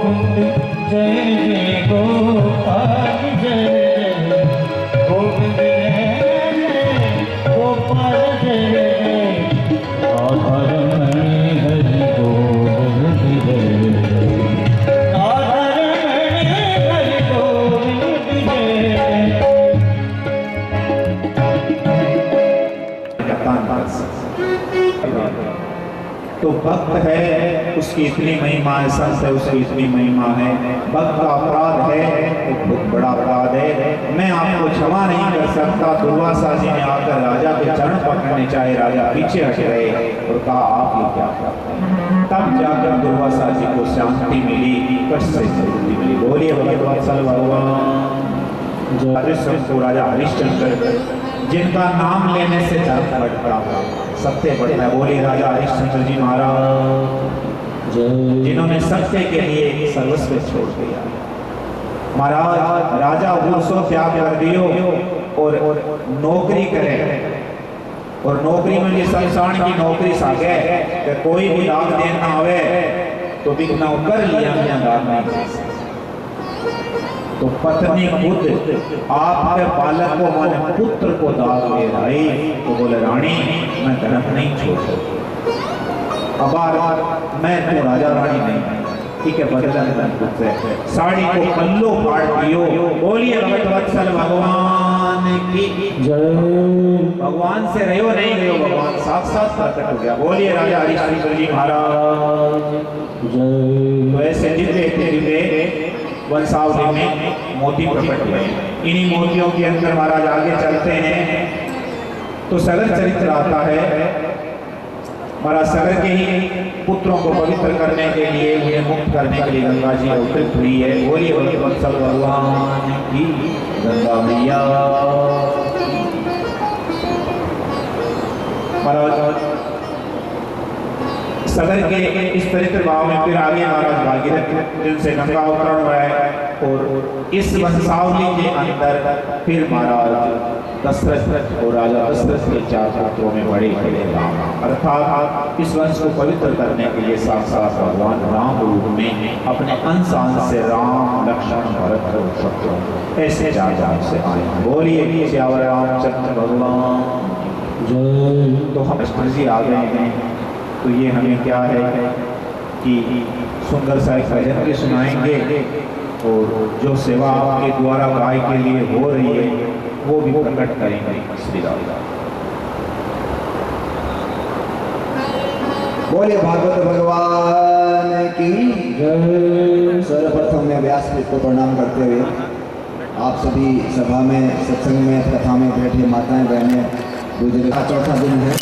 गोविंद जय जय गोपाल जय जय गोविंद जय जय गोपाल जय जय राधारमण हरि गोविंद जय जय राधारमण हरि गोविंद जय जय। तो भक्त है उसकी इतनी महिमा है, संत है उसकी इतनी महिमा है। भक्त का अपराध है तो बहुत बड़ा अपराध है। मैं आपको क्षमा नहीं कर सकता। दुर्वासा जी ने आकर राजा के चरण पकड़ने चाहे, राजा पीछे हट गए और कहा आप ये क्या करते हैं। तब जाकर दुर्वासा जी को शांति मिली, कष्ट से मुक्ति मिली। बोलिए भगवत्सल भगवान को राजा हरिश्चंद्र जिनका नाम लेने से धर्म बढ़ता है, सत्य बढ़ता है। बोलिए राजा हरिश्चंद्र जी महाराज जिन्होंने सत्य के लिए सर्वस्व छोड़ दिया। महाराज राजा वर्षों त्याग कर दियो और नौकरी करे, और नौकरी में ये संसार की नौकरी सागे कि कोई भी दाग देना आवे तो बिना कर लिया दाग नहीं। तो पत्नी खुद आपके बालक को माने पुत्र को दाग दे रही तो बोले रानी मैं धर्म नहीं छोड़ सकती। अब मैं तो राजा रानी नहीं, ठीक है बदलन पुत्र साड़ी को पल्लो फाड़ दियो। बोलिए भगवत्सल भगवान की जय। भगवान से रहो नहीं रहो, भगवान साक्षात प्रकट हो गया। बोलिए राजा हरिश्चंद्र जी महाराज जय। तो ऐसे दिव्य दिव्य वंशावली में मोती प्रकट हुए। इन्हीं मोतियों के अंदर महाराज आगे चलते हैं तो सगर चरित्र आता है। महाराज सगर के ही पुत्रों को पवित्र करने के लिए, उन्हें मुक्त करने के लिए गंगा जी अवतरित हुई है। बोलिए भगवत्सल भगवान की गंगा मैया। महाराज सगर के इस चरित्र भाव में फिर आगे महाराज भागीरथ जिनसे गंगा अवतरण हुआ है, और इस वंशावली के अंदर फिर महाराज दशरथ और राजा दशरथ के 4 पुत्रों में बड़े बड़े राम, अर्थात इस वंश को पवित्र करने के लिए साक्षात भगवान राम रूप में अपने अंश से राम लक्ष्मण भरत और शत्रुघ्न ऐसे 4 से आए। बोलिए श्यावर रामचंद्र भगवान जय। तो हम लक्ष्मण जी आ गए हैं, तो ये हमें क्या है कि सुंदर सा एक भजन भी सुनाएंगे, और जो सेवा आपके द्वारा गाय के लिए हो रही है वो भी प्रकट करेंगे। श्री राम। बोले भागवत भगवान की जय। सर्वप्रथम मैं व्यासपीठ को प्रणाम करते हुए आप सभी सभा में, सत्संग में, कथा में बैठे माताएं बहनें, गुजरे का 4था दिन है।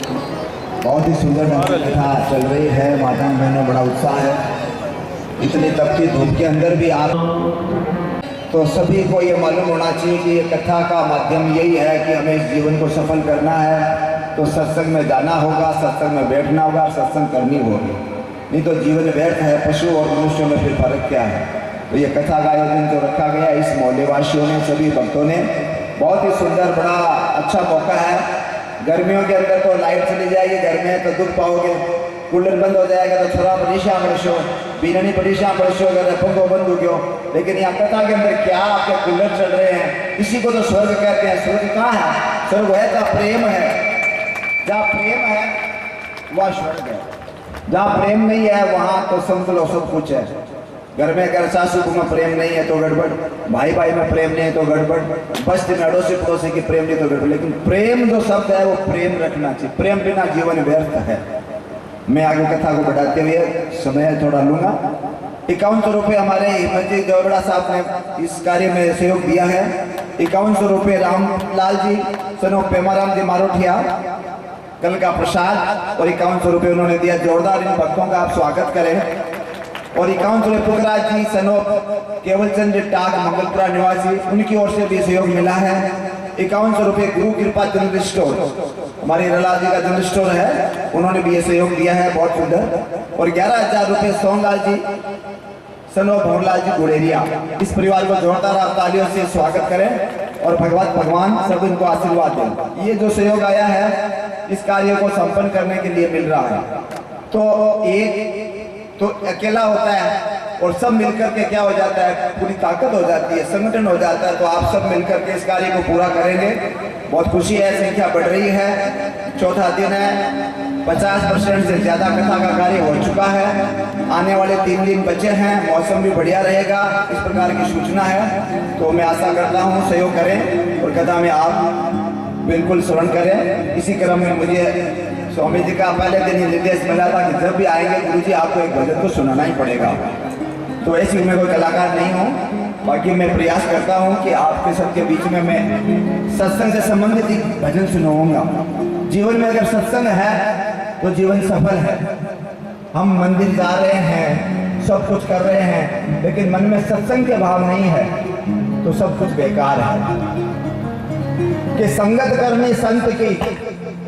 बहुत ही सुंदर कथा चल रही है। माताएं बहनों बड़ा उत्साह है। इतनी तपती धूप के अंदर भी आप, तो सभी को ये मालूम होना चाहिए कि ये कथा का माध्यम यही है कि हमें इस जीवन को सफल करना है तो सत्संग में जाना होगा, सत्संग में बैठना होगा, सत्संग करनी होगी, नहीं तो जीवन व्यर्थ है। पशु और मनुष्य में फिर फर्क क्या है। तो ये कथा का आयोजन जो रखा गया इस मोहल्लेवासियों ने, सभी भक्तों ने, बहुत ही सुंदर, बड़ा अच्छा मौका है। गर्मियों के अंदर तो लाइट चली जाएगी, घर में तो दुख पाओगे, कूलर बंद हो जाएगा तो थोड़ा परेशान पड़ो, बीननी परेशान पड़ो, अगर पंखो बंद हो गयो। लेकिन यहाँ कथा के अंदर क्या आपके कूलर चल रहे हैं। इसी को तो स्वर्ग कहते हैं। स्वर्ग कहाँ है? स्वर्ग है जहाँ प्रेम है। जहाँ प्रेम है वह स्वर्ग है। जहाँ प्रेम नहीं है वहाँ तो समझ लो सब कुछ है। घर में अगर सासू में प्रेम नहीं है तो गड़बड़, भाई भाई में प्रेम नहीं है तो गड़बड़, बस्ती में अड़ोसी पड़ोसी की प्रेम नहीं तो गड़बड़। लेकिन प्रेम जो शब्द है वो प्रेम रखना चाहिए। प्रेम बिना जीवन व्यर्थ है। मैं आगे कथा को बढ़ाते हुए समय थोड़ा लूंगा। 5100 रुपये हमारे हिम्मत जी देवड़ा साहब ने इस कार्य में सहयोग दिया है। 5100 रुपये रामलाल जी, सनो पेमाराम जी मारोठिया, कल का प्रसाद, और 5100 रुपये उन्होंने दिया। जोरदार इन भक्तों का आप स्वागत करें। और 5100 रुपये पुखराज जी, सनो केवलचंद जी टाग मंगलपुरा निवासी, उनकी ओर से भी सहयोग मिला है। 5100 रुपये गुरु कृपा जनरल स्टोर, हमारे रलाल जी का जनरल स्टोर है, उन्होंने भी ये सहयोग दिया है, बहुत सुंदर। और 11000 रुपये सोमलाल जी, सनो भोरलाल जी गुड़ेरिया। इस परिवार को जोरदार आप तालियों से स्वागत करें और भगवान सब इनको आशीर्वाद दें। ये जो सहयोग आया है इस कार्य को संपन्न करने के लिए मिल रहा है। तो एक तो अकेला होता है, और सब मिलकर के क्या हो जाता है, पूरी ताकत हो जाती है, संगठन हो जाता है। तो आप सब मिलकर के इस कार्य को पूरा करेंगे। बहुत खुशी है, संख्या बढ़ रही है, चौथा दिन है, 50% से ज़्यादा कथा का कार्य हो चुका है। आने वाले 3 दिन बचे हैं, मौसम भी बढ़िया रहेगा, इस प्रकार की सूचना है। तो मैं आशा करता हूँ सहयोग करें और कथा में आप बिल्कुल श्रवण करें। इसी क्रम में मुझे स्वामी जी का पहले दिन ही निर्देश मिला था कि जब भी आएंगे गुरु जी आपको एक भजन तो सुनाना ही पड़ेगा। तो ऐसी मैं कोई कलाकार नहीं हूँ, बाकी मैं प्रयास करता हूँ कि आपके सबके बीच में मैं सत्संग से संबंधित एक भजन सुनाऊंगा। जीवन में अगर सत्संग है तो जीवन सफल है। हम मंदिर जा रहे हैं, सब कुछ कर रहे हैं, लेकिन मन में सत्संग के भाव नहीं है तो सब कुछ बेकार है। कि संगत करनी संत की,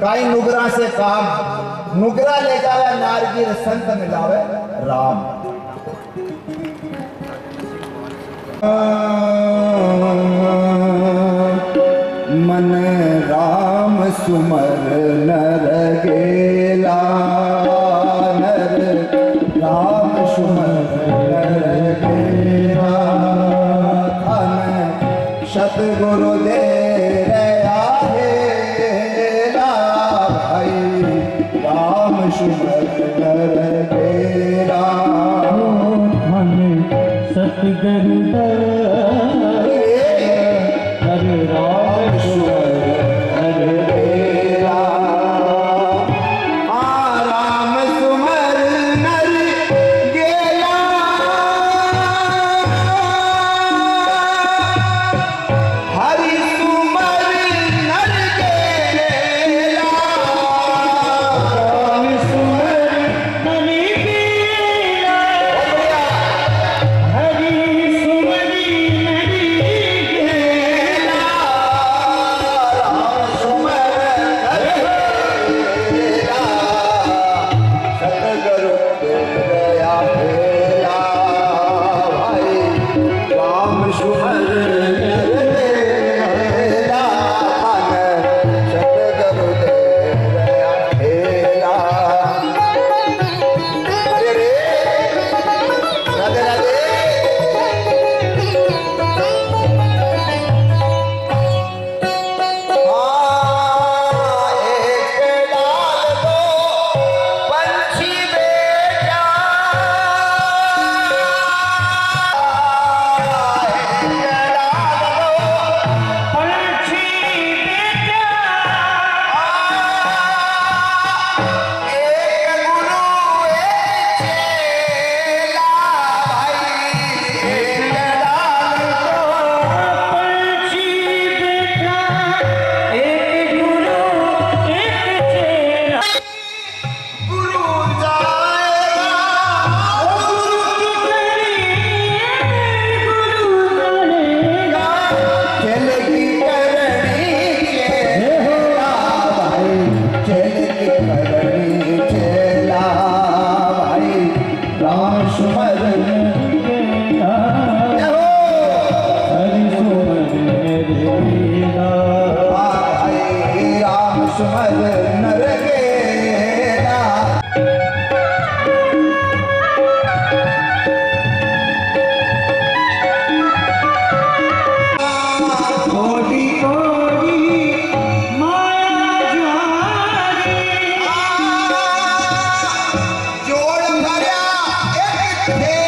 काई नुगरा से काम, नुगरा ले जावे नारगिर, संत मिलावे राम। मन राम सुमर नर गेला, नर राम सुमर नर गेला, धन सतगुरु दे सतगुरु हर राम सुमर हर तेरा, राम सुमर नर गेला, हरि सुमर नर गेला, राम सुमर नर गेला, हरि सुमर नर गेला, राम सुमर नर गेला, सतगुरु दया फेला, भाई राम सुमर नर गेला, सतगुरु दया फेला। अरे रे, राधे राधे। एक लाल को पंछी बेटा, एक लाल को पंछी बेटा, एक गुरु एक चेला, भाई एक लाल को पंछी बेटा, एक गुरु एक चेला, गुरु जाएगा, चल की करनी चेला, भाई चल की करनी चेला, भाई राम सुमर भाई राम सुमर नर गेला। कोटि कोटि माया जारी, जोड़ भरा एक थे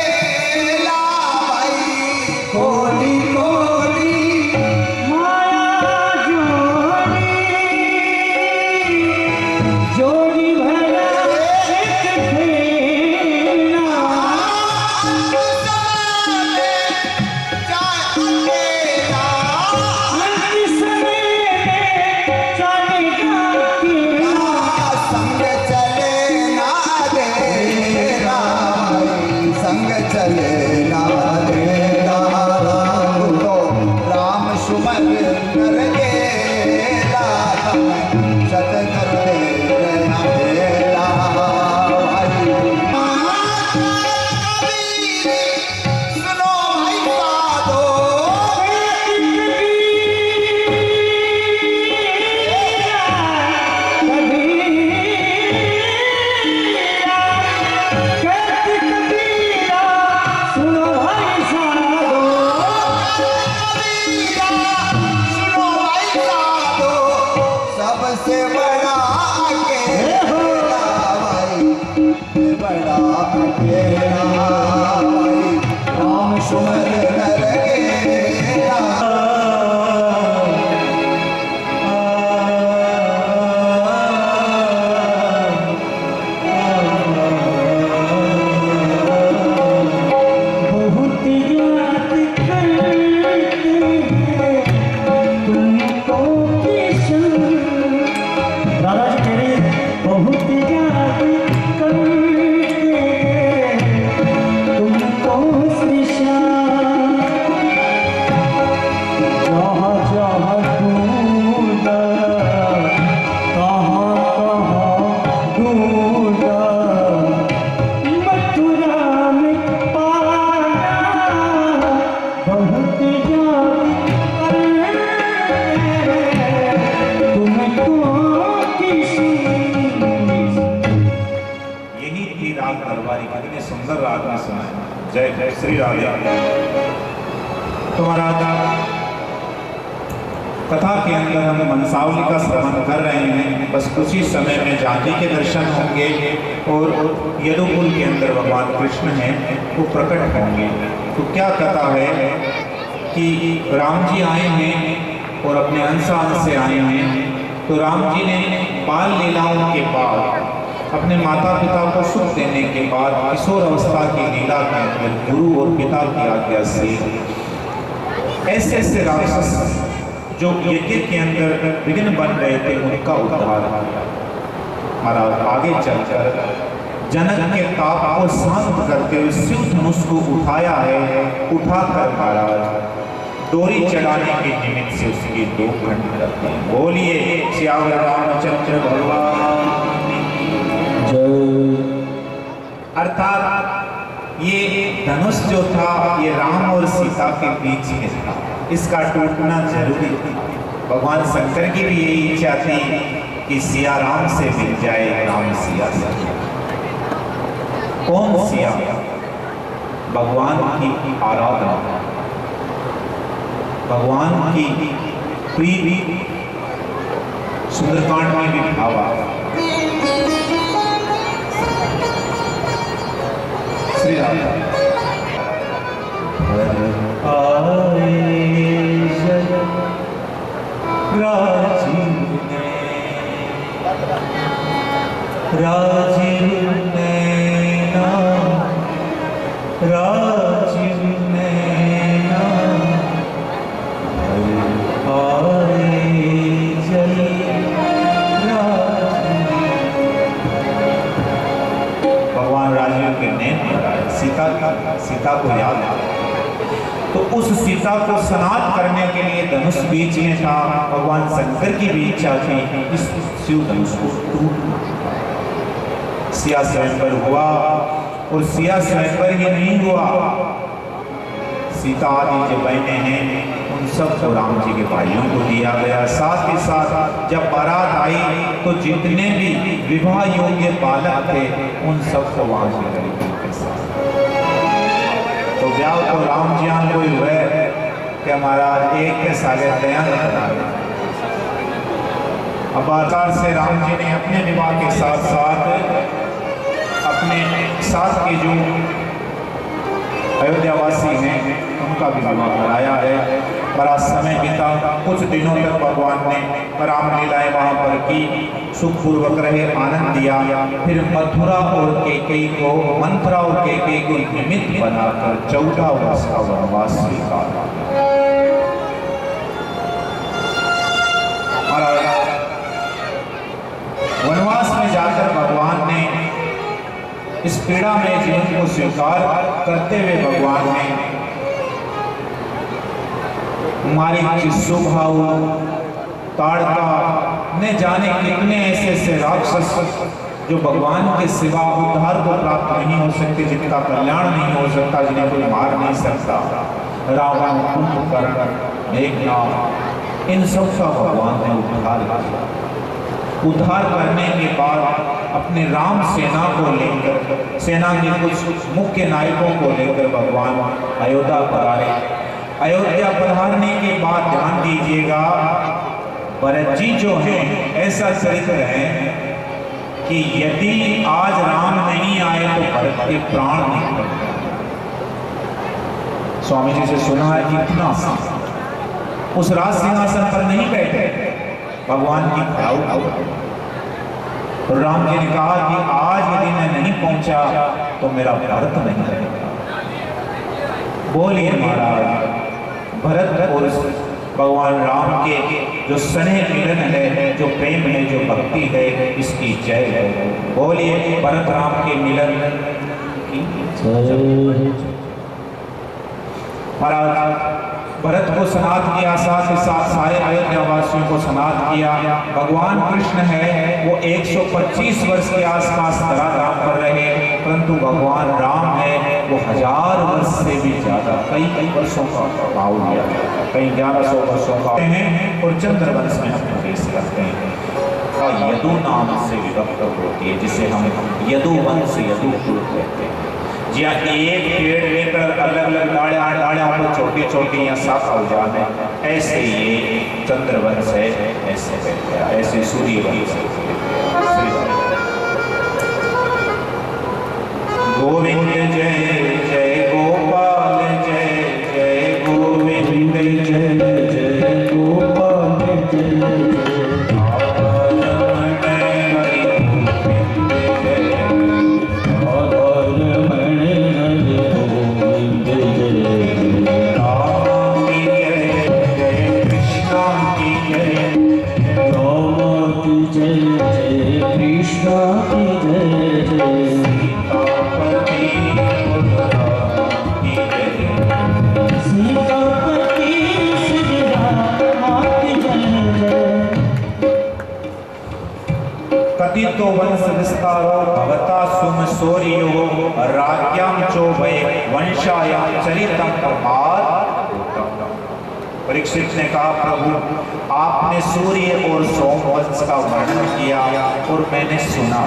जय श्री राधे। तो महाराज कथा के अंदर हम वंशावली का श्रवण कर रहे हैं। बस कुछ ही समय में जानकी के दर्शन होंगे और यदुकुल के अंदर भगवान कृष्ण हैं वो प्रकट होंगे। तो क्या कथा है कि राम जी आए हैं और अपने अंश से आए हैं। तो राम जी ने बाल लीलाओं के बाद अपने माता पिता को सुख देने के बाद किशोर अवस्था की लीला के अंदर गुरु और पिता की आज्ञा से ऐसे ऐसे राक्षस जो यज्ञ के अंदर विघ्न बन रहे थे उनका उद्धार महाराज आगे चलकर जनक के ताप को शांत करते हुए शिव धनुष को उठाया है। उठाकर महाराज डोरी चढ़ाने के निमित्त से उसके दो खंड करते हैं। बोलिए श्यावर रामचंद्र भगवान जय। अर्थात ये धनुष जो था ये राम और सीता के बीच में था, इसका टूटना जरूरी था। भगवान शंकर की भी यही इच्छा थी कि सिया राम से मिल जाए, राम सिया से। कौन सिया? भगवान की आराधना, भगवान की प्रीति सुंदरकांड में भी भावा। श्री राम राजीव नैना राजीव नैना आए जल भगवान राजीव के नैन सीता को याद आ। तो उस सीता को सनात करने के लिए धनुष बीच में था। भगवान शंकर की भी इच्छा थी इस शिव धनुष को टूटना। सिया स्वयंवर हुआ और सिया स्वयंवर ही नहीं हुआ, सीता आदि जो बहने हैं उन सबको राम जी के भाइयों को दिया गया। साथ ही साथ जब बारात आई तो जितने भी विवाह योग्य बालक थे उन सबको वहां से के साथ। तो ब्याह तो राम जी को हुए कि महाराज एक के सागे दयान बना। अब आकार से राम जी ने अपने विवाह के साथ साथ अपने साथ के जो अयोध्यावासी हैं उनका भी विवाह कराया है। बड़ा समय बीता, कुछ दिनों तक भगवान ने राम लीलाएं वहाँ पर की, सुखपूर्वक रहे, आनंद दिया। फिर मथुरा और कैकेयी को, मंथरा और कैकेयी को निमित्त बनाकर 14 वर्ष का वनवास स्वीकारा। वनवास में जाकर भगवान ने इस पीड़ा में जीवन को स्वीकार करते हुए भगवान ने मारीच, सुभाव, ताड़का ने जाने कितने ऐसे राक्षस जो भगवान के सिवा उद्धार को प्राप्त नहीं हो सकते, जिनका कल्याण नहीं हो सकता, जिन्हें कोई मार नहीं सकता, रावण, कुंभकर्ण, मेघनाद, इन सब का भगवान ने उद्धार किया। उद्धार करने के बाद अपने राम सेना को लेकर, सेना के कुछ मुख्य नायकों को लेकर भगवान अयोध्या पधारे। अयोध्या पधारने के बाद ध्यान दीजिएगा, भरत जी जो हैं ऐसा चरित्र है कि यदि आज राम नहीं आए तो भरत के प्राण निकल। स्वामी जी से सुना है इतना उस राज सिंहासन पर नहीं बैठे, भगवान की खड़ाऊ। तो राम जी ने कहा कि आज यदि मैं नहीं पहुंचा तो मेरा भरत नहीं रहेगा। बोलिए महाराज, भरत और भगवान राम के जो स्नेह मिलन है, जो प्रेम है, जो भक्ति है, इसकी जय है। बोलिए भरत राम के मिलन की जय। महाराज भरत को सनात किया, साथ ही साथ सारे अयोध्या वासियों को सनात किया। भगवान कृष्ण है वो 125 वर्ष के आसपास धराधाम पर रहे, परंतु भगवान राम है वो 1000 वर्ष से भी ज्यादा, कई वर्षों का भाव लिया, कई 1100 वर्षों का हैं और चंद्रवंश में हम प्रवेश करते हैं। यदु नाम से विभक्त होती है, जिसे हम यदुवंश, यदुकुल कहते हैं। जहाँ एक पेड़ लेकर अलग अलग डालियां पर छोटी छोटी या शाखा हो जाए, ऐसे ये चंद्रवंश है, ऐसे सूर्यवंश है। गोविंद जय जय गोपाल जय जय गोविंद जय जय गोपाल जय तो वंश विस्तारो भगता सुम सूर्यो राज्ञाम चो भय वंशायाम चरितम प्रभात। परीक्षित ने कहा, प्रभु आपने सूर्य और सोम वंश का वर्णन किया और मैंने सुना।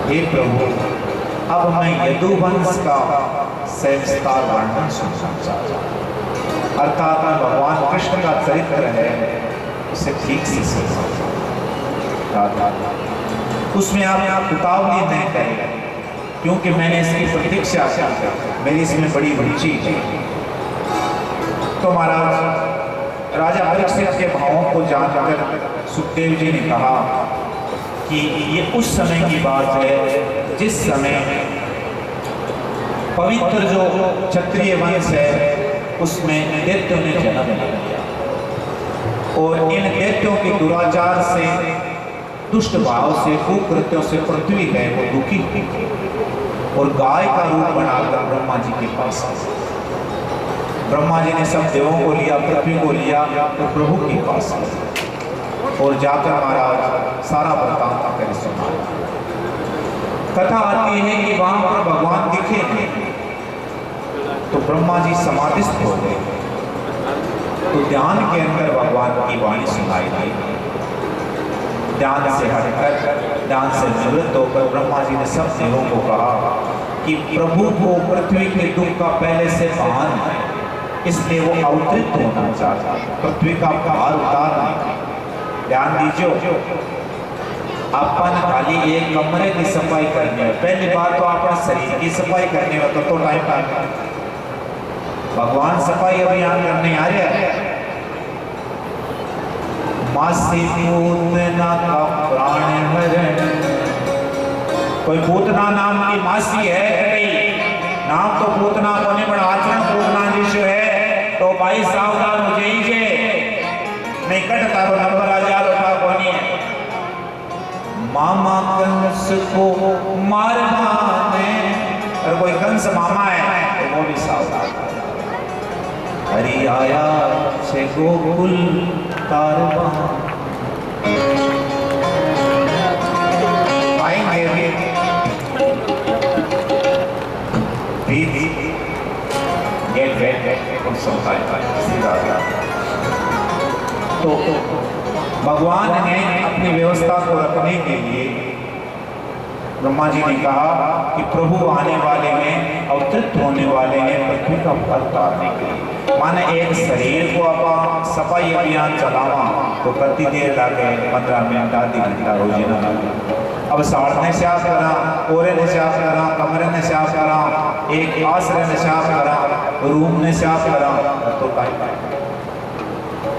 हे प्रभु, अब मैं यदुवंश का सविस्तार वर्णन सुनना चाहता हूं। अर्थात भगवान कृष्ण का चरित्र है, उसे ठीक से सुनना। उसमें आप उतावली नहीं करें, क्योंकि मैंने इसकी प्रतीक्षा की, मेरी इसमें बड़ी रुचि है। तो महाराज राजा परीक्षित के भावों को जानकर सुखदेव जी ने कहा कि ये उस समय की बात है जिस समय पवित्र जो क्षत्रिय वंश है उसमें दैत्यों ने जन्म लिया और इन दैत्यों के दुराचार से, दुष्ट भाव से, कुकृत्यों से पृथ्वी है वो दुखी थी और गाय का रूप बनाकर ब्रह्मा जी के पास आए। ब्रह्मा जी ने सब देवों को लिया, पृथ्वी को लिया तो प्रभु के पास आए और जाकर महाराज सारा वृत्तांत कर सुनाया। कथा आती है कि वहां पर भगवान दिखे नहीं तो ब्रह्मा जी समाधिस्थ हो गए, तो ध्यान के अंदर भगवान की वाणी सुनाई दी। ध्यान से हटकर, ध्यान से निवृत्त होकर ब्रह्मा जी ने सब देवों को कहा कि प्रभु को पृथ्वी के दुख का पहले से भान है, इसलिए वो अवतरित होना चाहता, पृथ्वी का भार उतारने। ध्यान दीजिए, अपन खाली एक कमरे की सफाई करनी है, पहली बात तो अपने शरीर की सफाई करनी है, तो टाइम पाएगा। भगवान सफाई अभियान करने आ रहे हैं। मासी पूतना का प्राण हरण, कोई पूतना नाम की मासी है, नाम तो पूतना को नहीं बड़ा आचरण पूतना जिसो है, तो भाई सावधान हो जाइए, नहीं कटता तो नंबर आ जा रहा कोनी है। मामा कंस को मारना है, अगर कोई कंस मामा है तो वो भी सावधान। हरि आया से गोकुल आएंगे तो भगवान ने अपनी व्यवस्था को रखने के लिए ब्रह्मा जी ने कहा कि प्रभु आने वाले हैं, अवतरित होने वाले हैं पृथ्वी का भार उतारने के लिए। माने एक शरीर को आप सफाई अभियान चलावा तो कति देर लगे, 15 मिनट आधी घंटा रोजी ना लगे। अब साड़ने से आप करा, कोरे ने से आप करा, कमरे ने से आप करा, एक आश्रय ने से आप करा, रूम ने से आप करा तो टाइम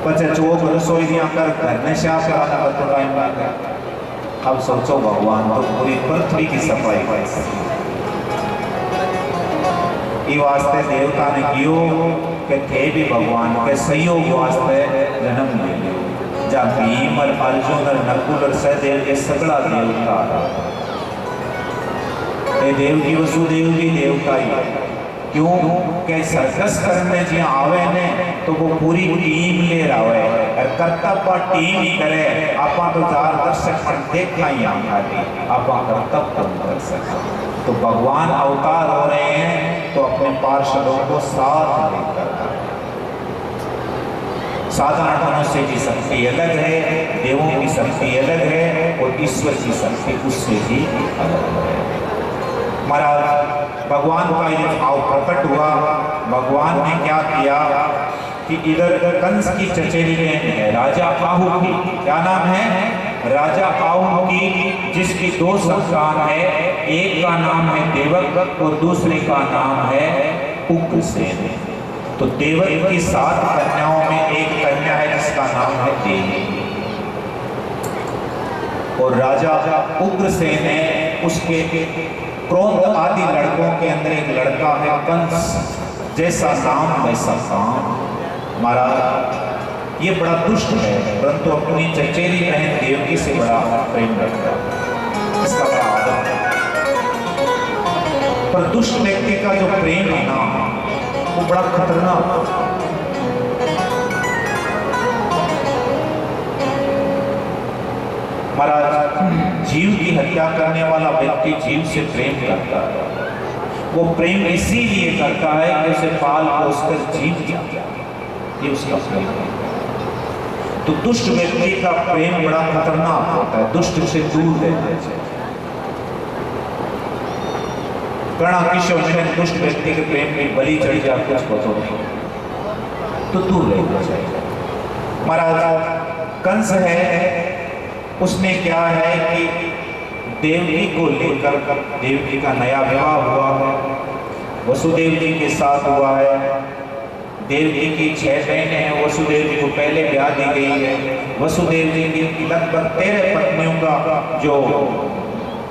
पचे चौक रसोई दिया कर घर ने से आप करा तो टाइम लगे। अब सोचो भगवान तो पूरी पृथ्वी की सफाई ये वास्ते देवता ने कियो कि थे भी भगवान के सहयोग वास्ते जन्म ले लियो। जब भीम और अर्जुन और नकुल और सहदेव के सगड़ा देवता ये देव की वसुदेव की देवता ही क्यों के सर्कस करने जी आवे ने तो वो पूरी टीम ले रहा है और कर्तव्य टीम ही करे। आपा तो जार दर्शक पर देखा ही आती आपा कर्तव्य कर सकते। तो भगवान अवतार हो रहे हैं तो अपने पार्षदों को साथ लेकर, साधारण मनुष्य की शक्ति अलग है, देवों की शक्ति अलग है और ईश्वर की शक्ति उससे भी अलग है। महाराज भगवान का ये भाव प्रकट हुआ। भगवान ने क्या किया कि इधर कंस की चचेरी बहन है राजा आहू की, क्या नाम है? राजा आहू की, जिसकी 2 संतान है, एक का नाम है देवक और दूसरे का नाम है उग्रसेन। तो देवक की 7 कन्याओं में एक कन्या है जिसका नाम है देवी, और राजा उग्रसेन है, उसके क्रोध आदि लड़कों के अंदर एक लड़का है कंस, जैसा नाम वैसा काम। महाराज ये बड़ा दुष्ट है, परंतु अपनी चचेरी बहन देवकी से बड़ा प्रेम रखता है, इसका बड़ा आदर है। पर दुष्ट व्यक्ति का जो प्रेम है ना, वो बड़ा खतरनाक। महाराज जीव की हत्या करने वाला व्यक्ति जीव से प्रेम करता है। वो प्रेम इसीलिए करता है कि उसे पाल पोस कर जीव जाता है, ये उसका प्रेम है। तो दुष्ट व्यक्ति का प्रेम बड़ा खतरनाक होता है, दुष्ट से दूर रहना चाहिए। कर्णाकिशोर ने दुष्ट व्यक्ति के प्रेम में बलि चढ़ जाती है, कुछ नहीं, तो दूर रहना चाहिए। महाराज कंस है, उसने क्या है कि देवकी को लेकर, देवकी का नया विवाह हुआ है, वसुदेव जी के साथ हुआ है। देवकी की 6 बहनें हैं, वसुदेव जी को पहले ब्याह दी गई है। वसुदेव जी की लगभग 13 पत्नियों का जो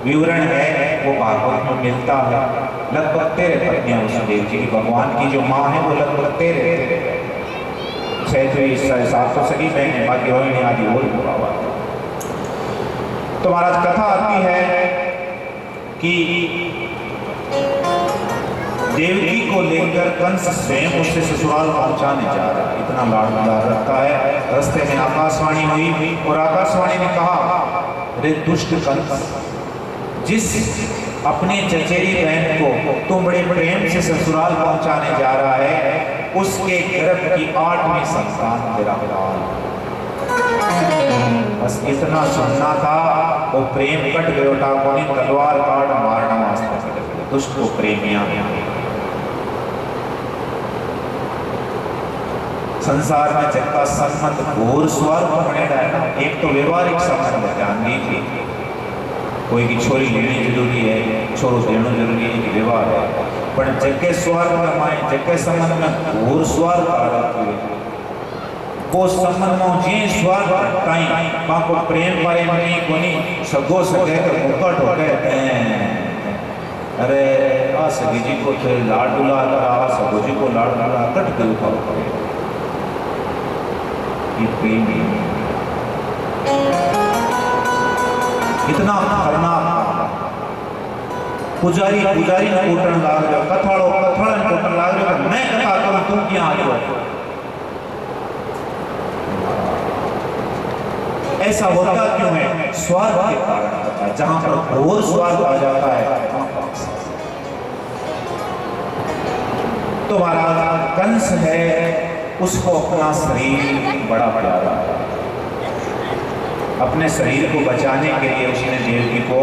विवरण है वो भागवत में मिलता है। लगभग 13 पत्नियां वसुदेव जी की, भगवान की जो माँ है वो लगभग 13 6 7 तो सही बहनें, बाकी रोहिणी आदि और हुआ हुआ। तो महाराज कथा आती है कि देवकी को लेकर कंस स्वयं उससे ससुराल पहुंचाने जा रहा है, इतना लाड प्यार रखता है। रास्ते में आकाशवाणी हुई और आकाशवाणी ने कहा, रे दुष्ट कंस, जिस अपने चचेरी बहन को तुम बड़े प्रेम से ससुराल पहुंचाने जा रहा है, उसके गर्भ की 8वीं संतान तेरा हाल। बस इतना सुनना था, वो प्रेम कट गयो, ठाकुर ने तलवार काट मारना वास्ते दुष्ट को प्रेमिया। संसार में जिनका संबंध घोर स्वार्थ बनेगा है ना, एक तो व्यवहारिक संबंध है, ध्यान दीजिए, कोई की छोरी लेनी जरूरी है, छोरो देना जरूरी है कि व्यवहार है, पर जगह स्वार्थ में माए, जगह संबंध में घोर स्वार्थ आ रहा है, वो संबंध में जे स्वार्थ काई पाको प्रेम बारे में नहीं कोनी सगो सगे के मुकट हो गए। अरे आ सगी जी को थे लाड दुला करा, सगो जी को लाड दुला कट के उठा ये प्रेम इतना खतरनाक। पुजारी ने कोटन लाग रहा, कथाड़ो कोटन लाग रहा, मैं कथा करूं तुम क्या आ जाओ। ऐसा होता क्यों है? स्वार्थ के कारण होता है। जहां पर घोर स्वार्थ आ जाता है, तो महाराज कंस है, उसको अपना शरीर बड़ा प्यारा है। अपने शरीर को बचाने के लिए उसने देवकी को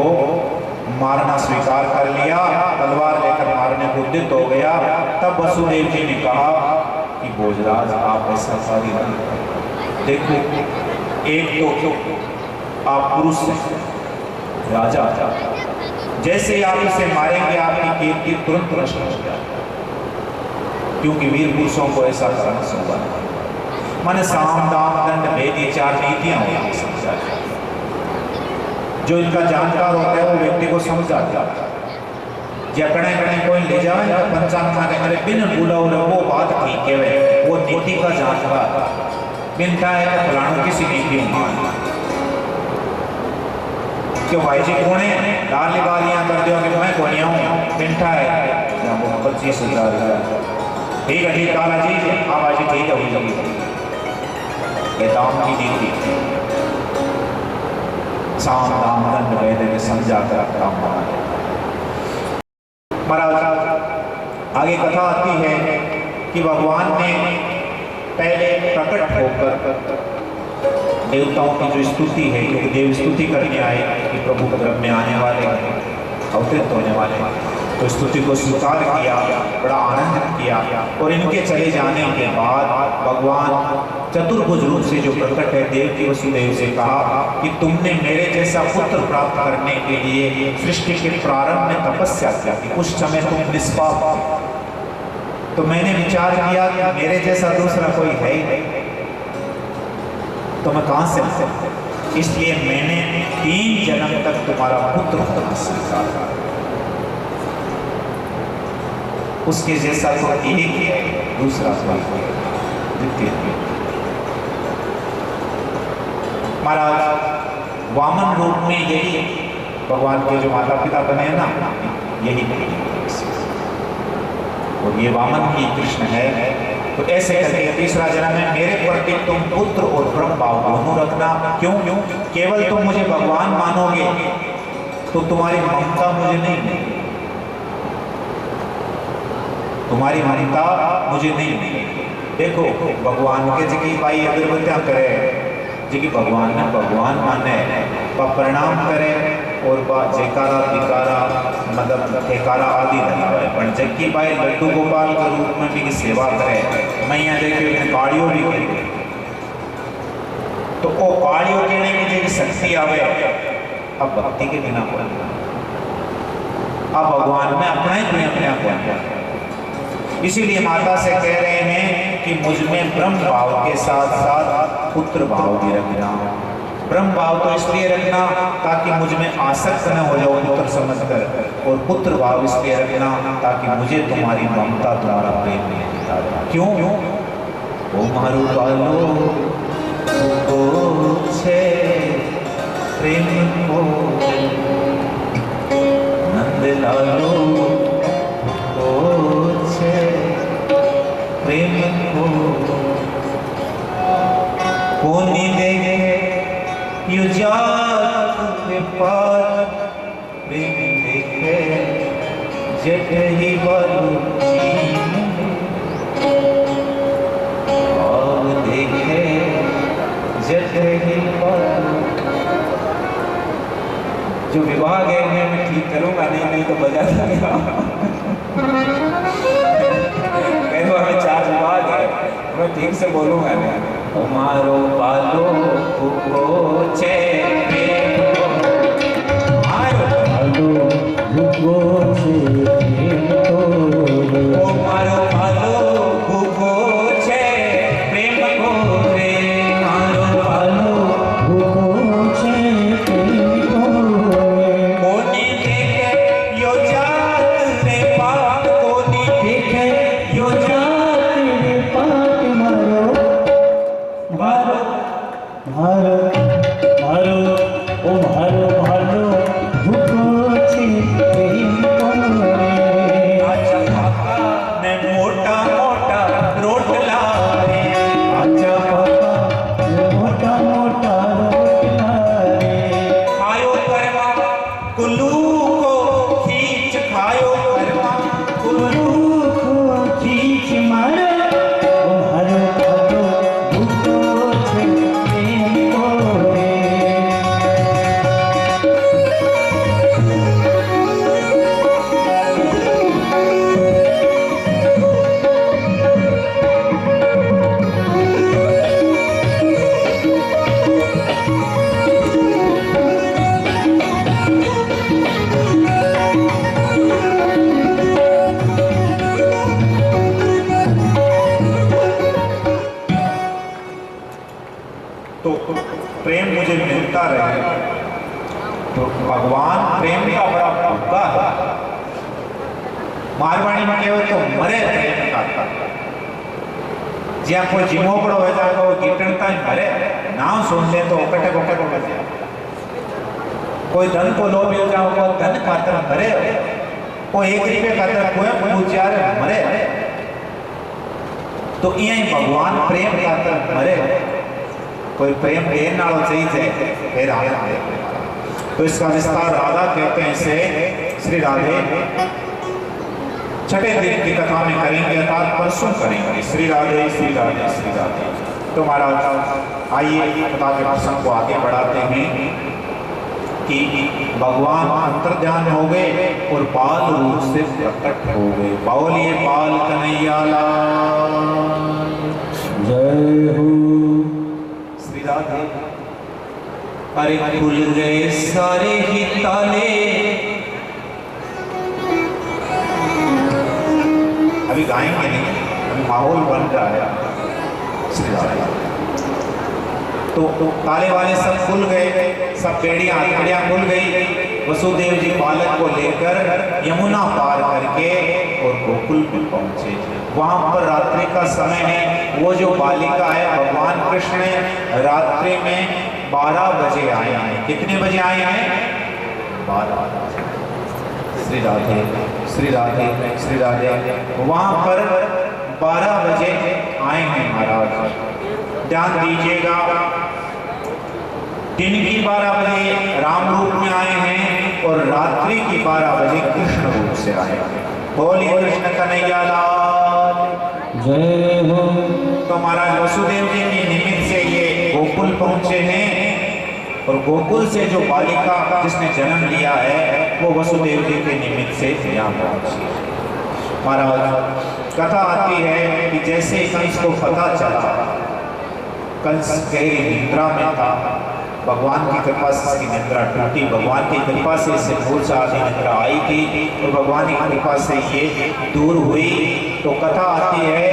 मारना स्वीकार कर लिया, तलवार लेकर मारने को उद्यत हो गया। तब वसुदेव जी ने कहा कि भोजराज आप ऐसा सारी देखो, एक तो आप पुरुष हैं, राजा, जैसे आप इसे मारेंगे आपकी कीर्ति तुरंत नष्ट हो जाएगी, क्योंकि वीर पुरुषों को ऐसा करना संभव है। माने साम दाम दंड भेद ये 4 नीतियां होती समझा, जो इनका जानकार होता है वो व्यक्ति को समझ आता है। जकड़े कड़े कोई ले जाए ना पंचांग माने मेरे बिन भूला वो बात ठीक है, वो नीति का जानकार बिनता है कि फलाणों की नीति मान क्यों भाई जी कौन है, डाली बालियां कर दो कि मैं कौन हूँ, बिनता है 25,000 ठीक है, ठीक काला जी हाँ भाई जी ठीक है, हुई जाएगी ये दाम की नीति। साम दाम दंड भेद के समझा कर काम बना। महाराज आगे कथा आती है कि भगवान ने पहले प्रकट होकर देवताओं की जो स्तुति है, क्योंकि देव स्तुति करने आए कि प्रभु गर्भ में आने वाले अवतरित होने वाले, तो स्तुति को स्वीकार किया, बड़ा आनंद किया। और इनके चले जाने के बाद भगवान चतुर्भुज रूप से जो प्रकट है देवकी वसुदेव से कहा कि तुमने मेरे जैसा पुत्र प्राप्त करने के लिए सृष्टि के प्रारंभ में तपस्या किया कि उस समय तुम निष्पाप थे। तो मैंने विचार किया कि मेरे जैसा दूसरा कोई है ही नहीं, तो मैं कहां से हूं? इसलिए मैंने 3 जन्म तक तुम्हारा पुत्र होना स्वीकार किया। उसके जैसा तो एक है, दूसरा कोई द्वितीय। महाराज वामन रूप में यही भगवान के जो माता पिता बने हैं ना, यही और ये वामन ही कृष्ण है। तो ऐसे करके तीसरा जन्म में मेरे प्रति तुम पुत्र और ब्रह्म भाव दोनों रखना। क्यों? केवल तुम मुझे भगवान मानोगे तो तुम्हारी ममता मुझे नहीं मिलेगी, तुम्हारी ममता मुझे नहीं मिलेगी। देखो भगवान के जी भाई अगरबत्तियां करे जी की भगवान ने भगवान माने प्रणाम करे और जयकारा टिकारा मतलब ठेकारा आदि लगावे, पर जबकि भाई लड्डू गोपाल के रूप में भी सेवा करे। मैं यहाँ देखिए काड़ियों भी करी तो वो काड़ियों कहने की जो शक्ति आवे अब भक्ति के बिना कोई, अब भगवान में अपना ही कोई अपने आप। इसीलिए माता से कह रहे हैं कि मुझ में ब्रह्म भाव के साथ साथ पुत्र भाव भी रखना। ब्रह्म भाव तो इसलिए रखना ताकि मुझ में आसक्त न हो जाओ पुत्र समझकर, और पुत्र भाव इसलिए रखना ताकि मुझे तुम्हारी ममता तुम्हारा प्रेम नहीं दिखा। क्यों? ओ मारू बालो को छे प्रेम को नंद लालो को छे प्रेम को कोनी देखे युजात पार प्रेम देखे जट ही बालू भाव देखे जट ही बालू। जो विभाग है मैं ठीक करूंगा, नहीं तो बजा देगा। हमें 4 विभाग है, मैं ठीक से बोलूंगा नहीं। मारो बालो को छे मारो बालो को छे ओ मारो बालो को छे प्रेम को रे, मारो बालो को छे प्रेम को कोनी देखे यो जात रे पाप, कोनी देखे यो जात रे पाप। मारो मारो मारो ओ मारो मारो भूखो छे प्रेम को रे। आजा पापा ने मोटा मोटा रोटला रे, आजा पापा ने मोटा मोटा रोटला रे। खायो करवा कुल्लू को खींच, खायो करवा कुल्लू को खींच। मारो तो प्रेम मुझे मिलता रहे। तो भगवान प्रेम का बड़ा भूखा है। मारवाड़ी में केवल तो मरे प्रेम का, ज्या कोई जिमोकड़ो हो जाए तो कीर्तनता ही मरे, नाम सुन ले तो ओकटे बोकटे हो जाए। कोई धन को लोभ हो जाओ तो धन खातर मरे, कोई 1 रुपये खातर कोई पूज्यारे मरे। तो यही भगवान प्रेम खातर मरे। कोई प्रेम देने वाला चाहिए फिर आए। तो इसका विस्तार राधा कहते हैं से श्री राधे 6ठे दिन की कथा में करेंगे, अर्थात परसों करेंगे। श्री राधे श्री राधे श्री राधे। तो महाराज आइए कथा के प्रसंग को आगे बढ़ाते हैं। कि भगवान अंतर्ध्यान हो गए और बाल रूप से प्रकट हो गए। बोलिए बाल कन्हैया लाल जय हो। श्री राधे। अरे खुल गए सारे ही ताले, अभी गाएंगे नहीं, अभी माहौल बन रहा है। श्री राधे। तो ताले वाले सब खुल गए, सब बेड़ियां हथकड़ियां खुल गई। वसुदेव जी बालक को लेकर यमुना पार करके और गोकुल में पहुंचे। वहां पर रात्रि का समय है। वो जो बालिका है भगवान कृष्ण रात्रि में 12 बजे आए हैं। कितने बजे आए हैं? 12। श्री राधे, श्री राधे, श्री राधे। वहां पर 12 बजे आए हैं महाराज। ध्यान दीजिएगा, दिन की 12 बजे राम रूप में आए हैं और रात्रि की 12 बजे कृष्ण रूप से आए हैं। बोलिए कृष्ण कन्हैया लाल जय हो। तो महाराज वसुदेव जी के निमित्त से ये गोकुल पहुंचे हैं और गोकुल से जो बालिका जिसने जन्म लिया है वो वसुदेव जी के निमित्त से यहाँ पहुंची। महाराज कथा आती है कि जैसे कंस को पता चला, कंस गहरी निद्रा में था, भगवान की कृपा से इसकी निद्रा टूटी। भगवान की कृपा से इसे भूल सा निद्रा आई थी और भगवान की कृपा से ये दूर हुई। तो कथा आती है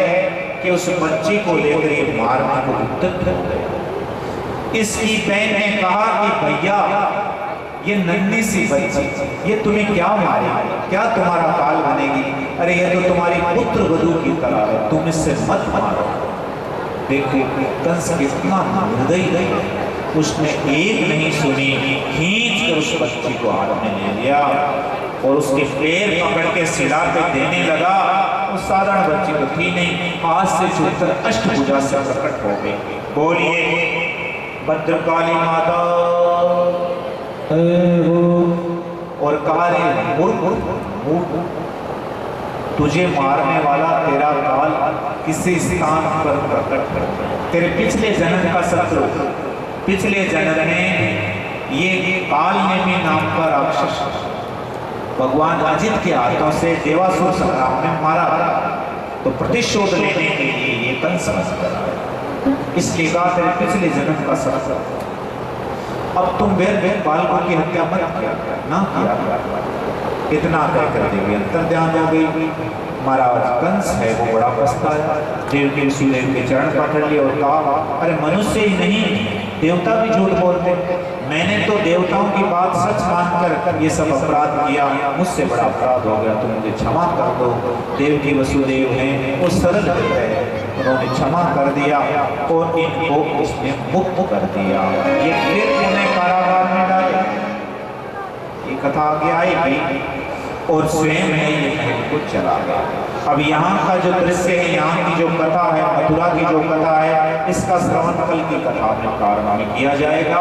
कि उस बच्ची को लेकर ये मारने को उद्यत हो गए। इसकी बहन ने कहा कि भैया ये नन्ही सी बच्ची, ये तुम्हें क्या मारेगी, क्या तुम्हारा काल बनेगी? अरे ये तो तुम्हारी पुत्र वधू की तरह है, तुम इससे मत मारो। देखो कंस कितना निर्दयी है, उसने एक नहीं सुनी, खींच कर उस बच्ची को हाथ में ले लिया और उसके पैर पकड़ के सिला पे देने लगा। वो साधारण बच्ची तो थी नहीं, हाथ से छूकर अष्टभुजा से प्रकट हो गई। बोलिए भद्रकाली माता और कहा रे मूर्ख, तुझे मारने वाला तेरा काल किसी स्थान पर प्रकट कर। तेरे पिछले जन्म का शत्रु, पिछले जन्म में ये काल नेमी नाम का राक्षस भगवान अजित के हाथों से देवासुर संग्राम में मारा, तो प्रतिशोध लेने के लिए ये कंस कर रहा है। इसके बाद तेरे पिछले जन्म का शत्रु, अब तुम वेद बालकों की हत्या मत किया ना किया। इतना कहकर देवी अंतर्ध्यान हो गई। महाराज कंस है वो बड़ा पछताया, देव के सूर्य के चरण पकड़ लिए और कहा अरे मनुष्य ही नहीं देवता भी झूठ बोलते, मैंने तो देवताओं की बात सच मानकर ये सब अपराध किया, मुझसे बड़ा अपराध हो गया, तुम मुझे क्षमा कर दो। देव की वसुदेव हैं वो सरल है, उन्होंने क्षमा कर दिया और इनको उसने मुक्त कर दिया। ये फिर उन्हें कारागार में डाले। ये कथा आगे आएगी और स्वयं है ये महल को चला गया। अब यहाँ का जो दृश्य है, यहाँ की जो कथा है, मथुरा की जो कथा है, इसका श्रवण कल की कथा में कारण में किया जाएगा।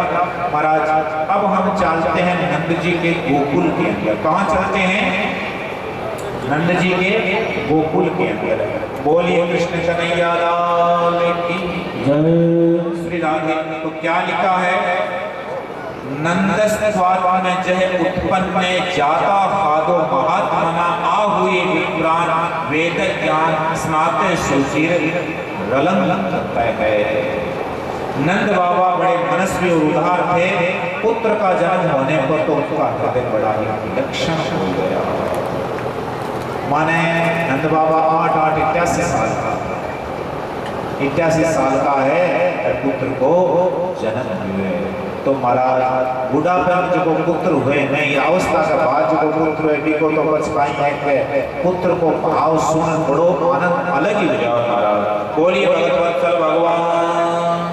महाराज अब हम चलते हैं नंद जी के गोकुल के अंदर। कहाँ चलते हैं? नंद जी के गोकुल के अंदर। बोलिए कृष्ण कन्हैया लाल की जय। श्री राधे। तो क्या लिखा है? नंदस्वात्म जह उत्पन्न जाता हादो महात्मना आहुए विप्राण वेद ज्ञान स्नाते सुचिर रलंग है। नंद बाबा बड़े मनस्वी और उदार थे। पुत्र का जन्म होने पर तो उनका हृदय बड़ा ही विलक्षण हो गया। माने नंद बाबा 88 साल का 88 साल का है, पुत्र को जन्म हुए। तो महाराज बुढ़ापे में जो पुत्र हुए नहीं, अवस्था के बाद जो पुत्र हुए भी को तो बचपाई है, पुत्र को भाव सुन बड़ो आनंद अलग ही हो जाओ महाराज। बोलिए भगवत्सल भगवान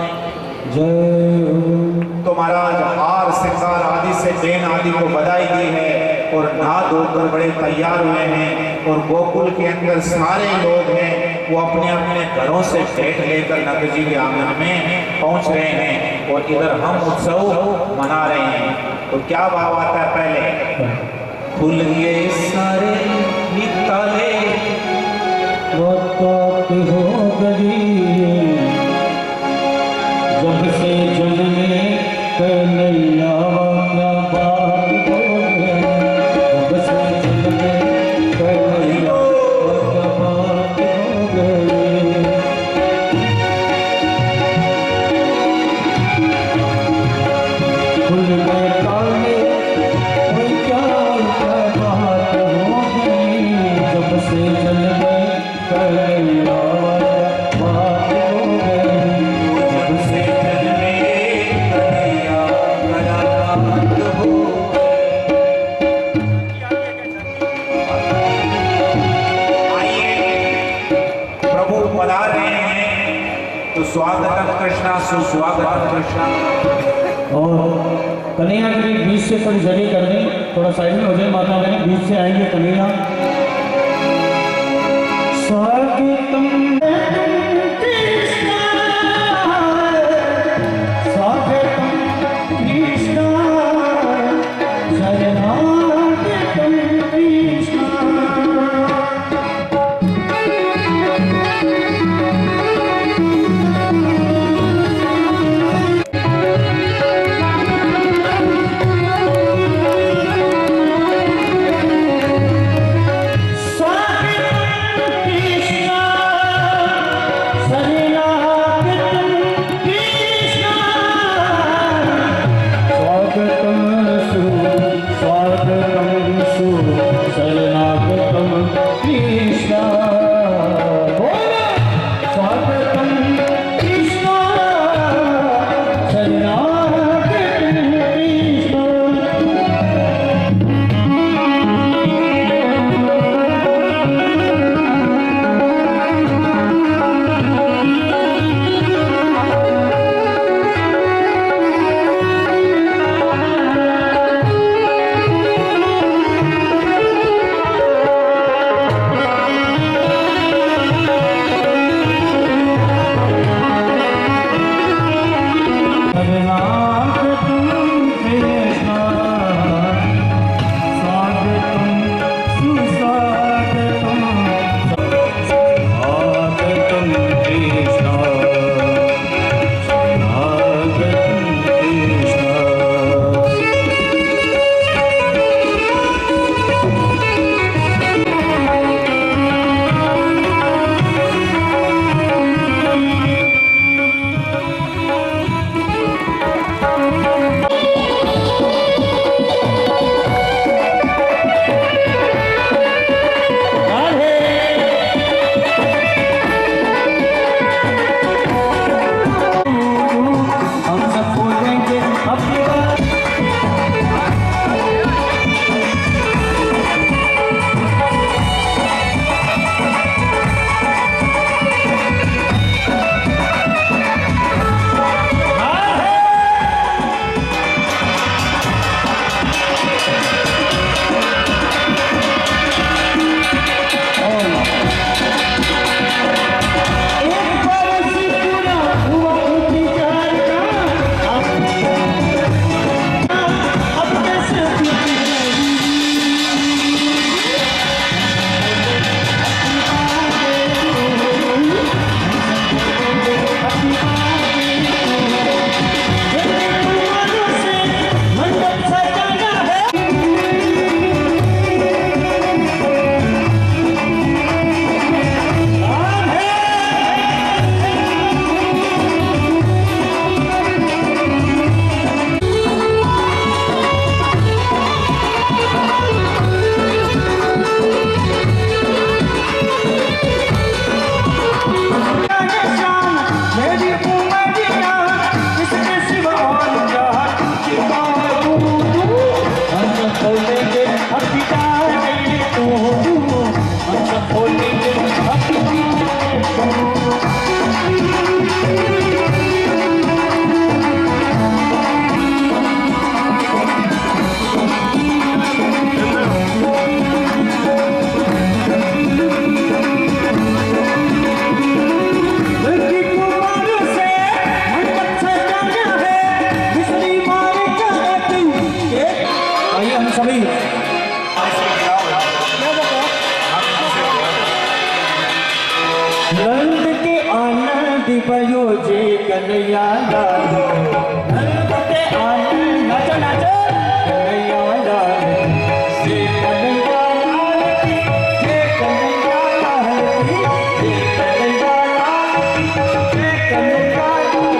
जय। तो महाराज हार श्रृंगार आदि से बेन आदि को बधाई दी है और नहा धोकर बड़े तैयार हुए हैं और गोकुल के अंदर सारे लोग हैं वो अपने अपने घरों से भेंट लेकर नंद जी के आंगन में पहुंच रहे हैं और इधर हम उत्सव मना रहे हैं। तो क्या भाव आता है? पहले खुल गए सारे ही ताले, हो गई जब से जन्मे कन्हैया का पधार रहे हैं तो स्वागतम कृष्णा, सुस्वागतम कृष्णा। और कन्हैया के बीच से थोड़ी जगह कर दें, थोड़ा साइड में हो जाए, माता बहन बीच से आएंगे कन्हैया। स्वागतम कृष्णा, स्वागतम कृष्णा, शरणागतम कृष्णा। नंद के आनंद भयो जे कन्हैया लाल, नंद के आनंद नाचो नाचो कन्हैया लाल, जे कन्हैया लाल की, जे कन्हैया लाल की, जे कन्हैया लाल की, जे कन्हैया लाल।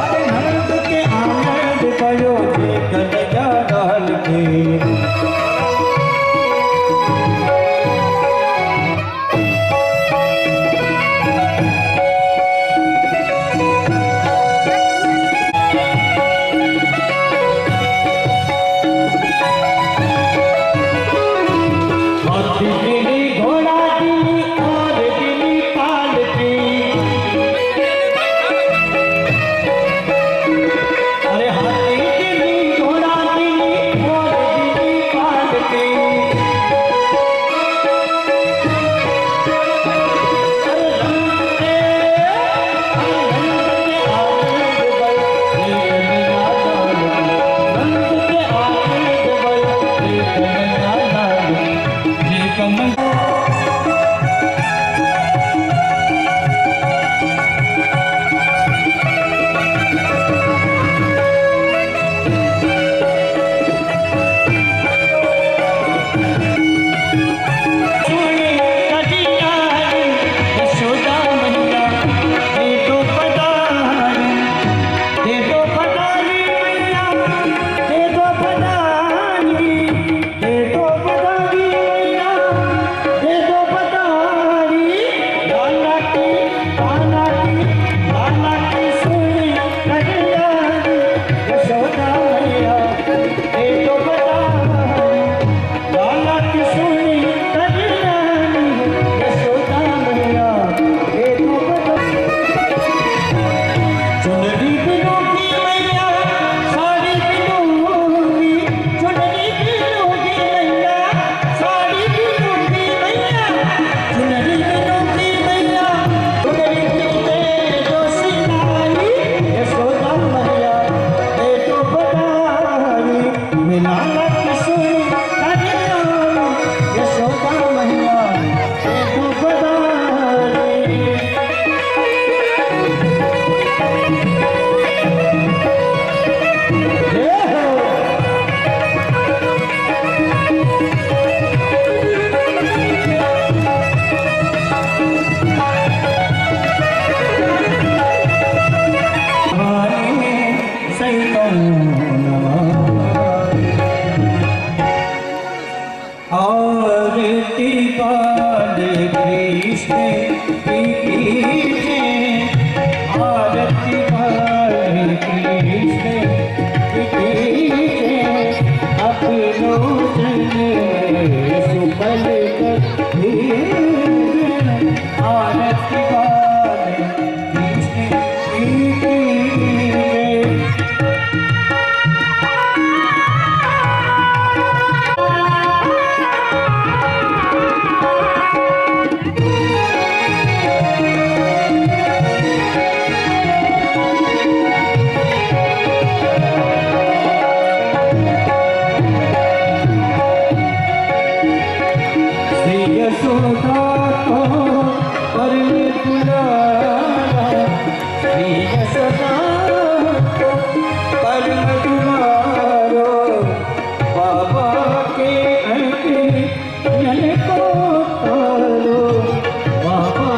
अरे नंद के आनंद भयो जे कन्हैया लाल की। कृष्ण की कीजिए आरती वाले कृष्ण की कीजिए अपनों जन सुफल कर दीजिए आरती वाले कृष्ण की कीजिए। श्री यशोदा को परम दुलारा श्री यशोदा को परम दुलारो बाबा के अज्ञान को तारो बाबा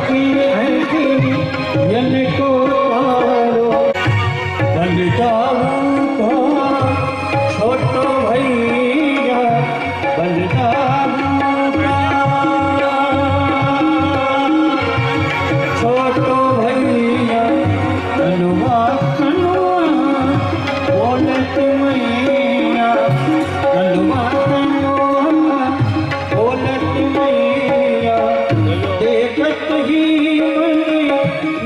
के अज्ञान को तारो बलदाऊ को छोटो भैया बलदाऊ छोटो भैया कनुआ कनुआ बोलत मैया कनुआ कनुआ बोलत मैया देखत ही मन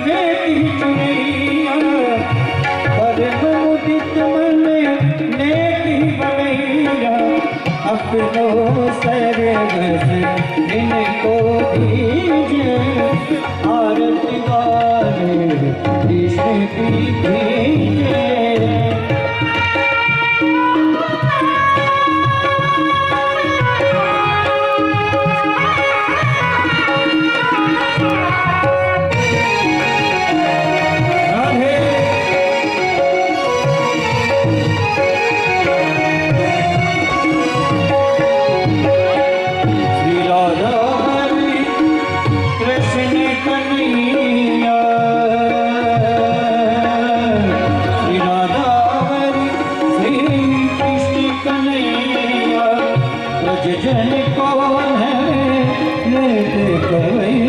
में चुनैया परम उदित मन नेकी बनैया अपनो सरगस इनको दीजिए आरती वाले कृष्ण की कीजिए। राधे श्री राधा हरि कृष्ण कन्हैया श्री राधा हरि श्री कृष्ण कन्हैया ब्रज जन कौन है लेते कवैया।